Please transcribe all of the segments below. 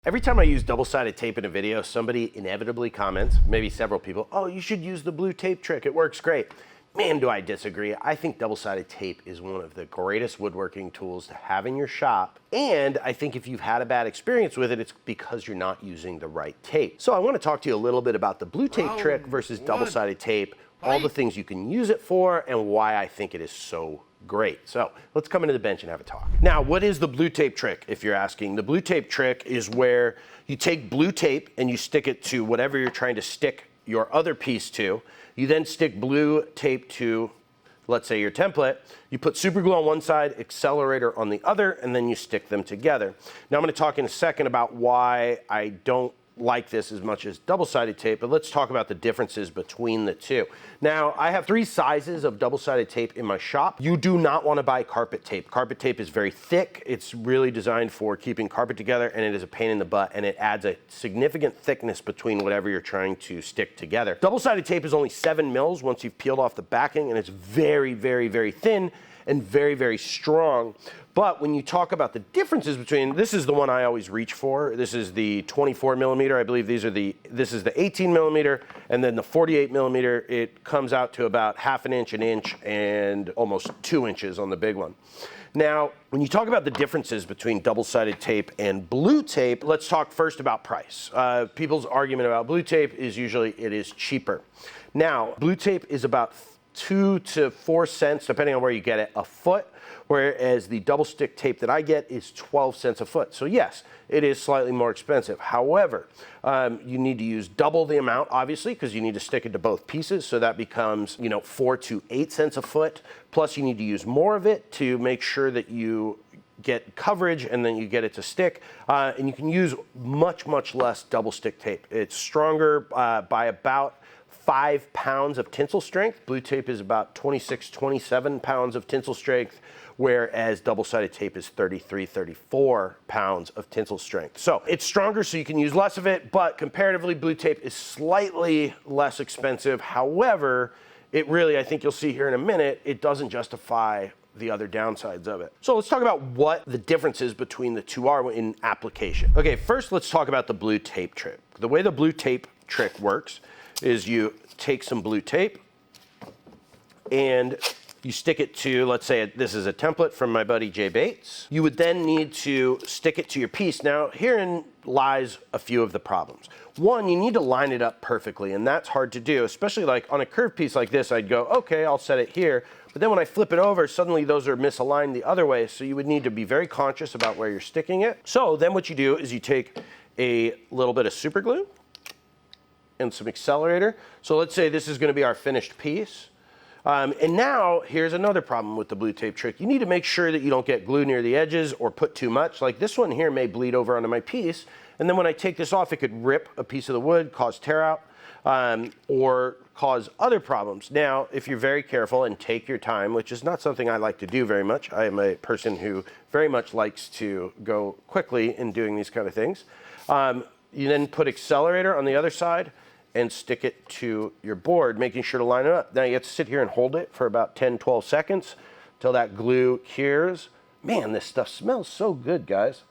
Every time I use double-sided tape in a video, somebody inevitably comments, maybe several people, oh, you should use the blue tape trick, it works great. Man, do I disagree. I think double-sided tape is one of the greatest woodworking tools to have in your shop. And I think if you've had a bad experience with it, it's because you're not using the right tape. So I want to talk to you a little bit about the blue tape trick versus double-sided tape, all the things you can use it for, and why I think it is so great. So let's come into the bench and have a talk. Now, what is the blue tape trick, if you're asking? The blue tape trick is where you take blue tape and you stick it to whatever you're trying to stick your other piece to. You then stick blue tape to, let's say, your template. You put super glue on one side, accelerator on the other, and then you stick them together. Now, I'm going to talk in a second about why I don't like this as much as double-sided tape, but let's talk about the differences between the two. Now, I have 3 sizes of double-sided tape in my shop. You do not want to buy carpet tape. Carpet tape is very thick. It's really designed for keeping carpet together, and it is a pain in the butt, and it adds a significant thickness between whatever you're trying to stick together. Double-sided tape is only 7 mils once you've peeled off the backing, and it's very, very, very thin and very, very strong. But when you talk about the differences between, this is the one I always reach for. This is the 24 millimeter. I believe this is the 18 millimeter, and then the 48 millimeter, it comes out to about ½ inch, an inch, and almost 2 inches on the big one. Now, when you talk about the differences between double-sided tape and blue tape, let's talk first about price. People's argument about blue tape is usually it is cheaper. Now, blue tape is about 2 to 4 cents, depending on where you get it, a foot, whereas the double stick tape that I get is 12 cents a foot. So yes, it is slightly more expensive. However, you need to use double the amount, obviously, because you need to stick it to both pieces. So that becomes, 4 to 8 cents a foot. Plus you need to use more of it to make sure that you get coverage and then you get it to stick. And you can use much, much less double stick tape. It's stronger by about 5 pounds of tensile strength. Blue tape is about 26, 27 pounds of tensile strength, whereas double-sided tape is 33, 34 pounds of tensile strength. So it's stronger, so you can use less of it, but comparatively, blue tape is slightly less expensive. However, it really, I think you'll see here in a minute, it doesn't justify the other downsides of it. So let's talk about what the differences between the two are in application. Okay, first let's talk about the blue tape trick. The way the blue tape trick works is you take some blue tape and you stick it to, let's say this is a template from my buddy Jay Bates. You would then need to stick it to your piece. Now, herein lies a few of the problems. One, you need to line it up perfectly, and that's hard to do, especially like on a curved piece like this, I'd go, okay, I'll set it here. But then when I flip it over, suddenly those are misaligned the other way, so you would need to be very conscious about where you're sticking it. So then what you do is you take a little bit of super glue and some accelerator. So let's say this is going to be our finished piece. And now here's another problem with the blue tape trick. You need to make sure that you don't get glue near the edges or put too much. Like this one here may bleed over onto my piece. And then when I take this off, it could rip a piece of the wood, cause tear out, or cause other problems. Now, if you're very careful and take your time, which is not something I like to do very much. I am a person who very much likes to go quickly in doing these kind of things. You then put accelerator on the other side and stick it to your board, making sure to line it up. Now you have to sit here and hold it for about 10, 12 seconds until that glue cures. Man, this stuff smells so good, guys.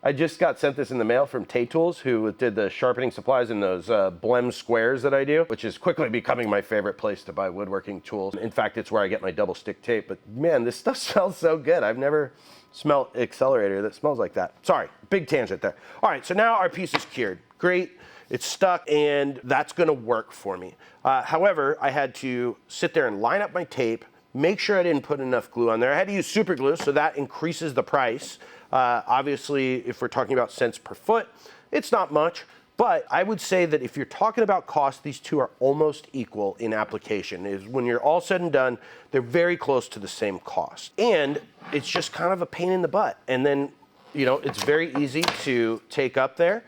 I just got sent this in the mail from Tay Tools, who did the sharpening supplies in those Blem squares that I do, which is quickly becoming my favorite place to buy woodworking tools. In fact, it's where I get my double stick tape, but man, this stuff smells so good. I've never smelled accelerator that smells like that. Sorry, big tangent there. All right, so now our piece is cured. Great. It's stuck, and that's gonna work for me. However, I had to sit there and line up my tape, make sure I didn't put enough glue on there. I had to use super glue, so that increases the price. Obviously, if we're talking about cents per foot, it's not much, but I would say that if you're talking about cost, these two are almost equal in application. When you're all said and done, they're very close to the same cost. And it's just kind of a pain in the butt. And then, it's very easy to take up there.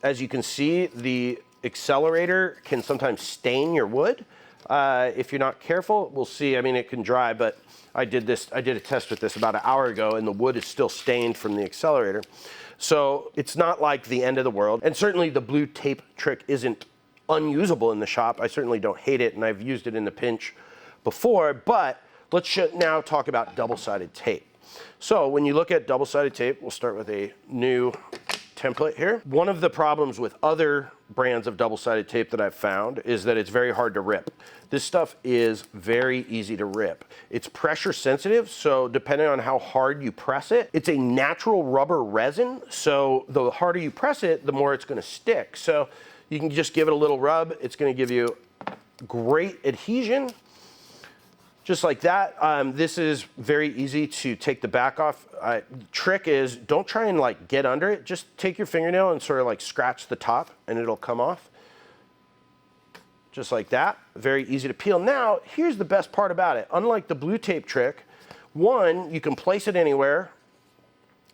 As you can see, the accelerator can sometimes stain your wood. If you're not careful, we'll see. I mean, it can dry, but I did a test with this about an hour ago, and the wood is still stained from the accelerator. So it's not like the end of the world. And certainly the blue tape trick isn't unusable in the shop. I certainly don't hate it, and I've used it in the pinch before, but let's now talk about double-sided tape. So when you look at double-sided tape, we'll start with a new template here. One of the problems with other brands of double-sided tape that I've found is that it's very hard to rip. This stuff is very easy to rip. It's pressure sensitive, so depending on how hard you press it, it's a natural rubber resin, so the harder you press it, the more it's gonna stick. So you can just give it a little rub. It's gonna give you great adhesion. Just like that. This is very easy to take the back off. Trick is, don't try and like get under it. Just take your fingernail and sort of like scratch the top and it'll come off. Just like that. Very easy to peel. Now, here's the best part about it. Unlike the blue tape trick, one, you can place it anywhere.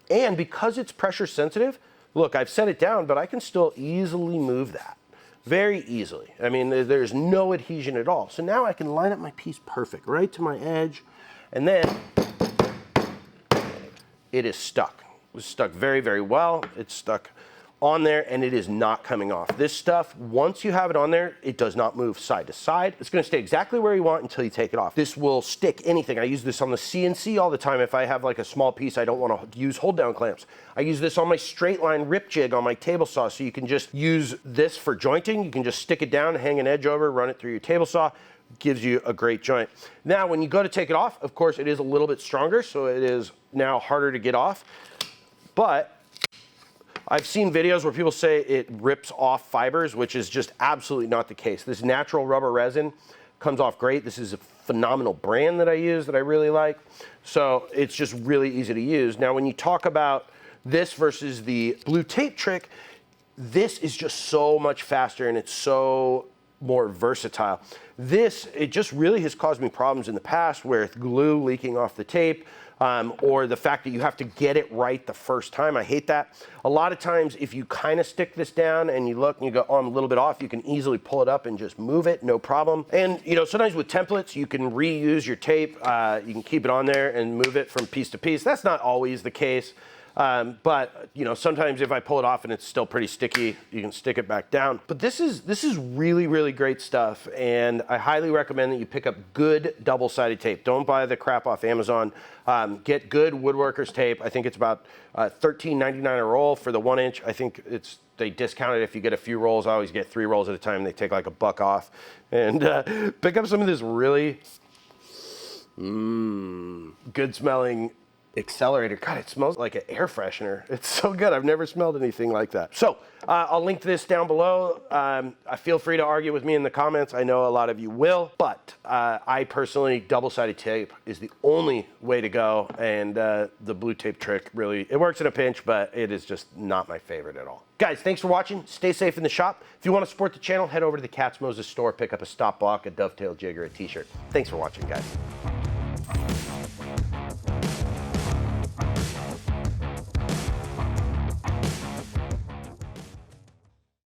And because it's pressure sensitive, look, I've set it down, but I can still easily move that. Very easily. I mean, there's no adhesion at all. So now I can line up my piece perfect, right to my edge, and then it is stuck. It's stuck very, very well. It's stuck on there, and it is not coming off. This stuff, once you have it on there, it does not move side to side. It's gonna stay exactly where you want until you take it off. This will stick anything. I use this on the CNC all the time. If I have like a small piece, I don't wanna use hold down clamps. I use this on my straight line rip jig on my table saw, so you can just use this for jointing. You can just stick it down, hang an edge over, run it through your table saw. Gives you a great joint. Now, when you go to take it off, of course, it is a little bit stronger, so it is now harder to get off. But I've seen videos where people say it rips off fibers, which is just absolutely not the case. This natural rubber resin comes off great. This is a phenomenal brand that I use that I really like. So it's just really easy to use. Now, when you talk about this versus the blue tape trick, this is just so much faster and it's so more versatile. This, it just really has caused me problems in the past where glue leaking off the tape, or the fact that you have to get it right the first time. I hate that. A lot of times, if you kind of stick this down and you look and you go, oh, I'm a little bit off, you can easily pull it up and just move it, no problem. And you know, sometimes with templates, you can reuse your tape. You can keep it on there and move it from piece to piece. That's not always the case. But you know, sometimes if I pull it off and it's still pretty sticky, you can stick it back down. But this is really, really great stuff, and I highly recommend that you pick up good double-sided tape. Don't buy the crap off Amazon. Get good woodworkers tape. I think it's about $13.99 a roll for the 1 inch. I think they discount it if you get a few rolls. I always get 3 rolls at a time. They take like $1 off. And pick up some of this really good smelling accelerator. God, it smells like an air freshener. It's so good. I've never smelled anything like that. So I'll link this down below. Feel free to argue with me in the comments. I know a lot of you will, but I personally, double-sided tape is the only way to go. And the blue tape trick really, it works in a pinch, but it is just not my favorite at all. Guys, thanks for watching. Stay safe in the shop. If you want to support the channel, head over to the Katz-Moses store, pick up a stop block, a dovetail jig, or a t-shirt. Thanks for watching, guys.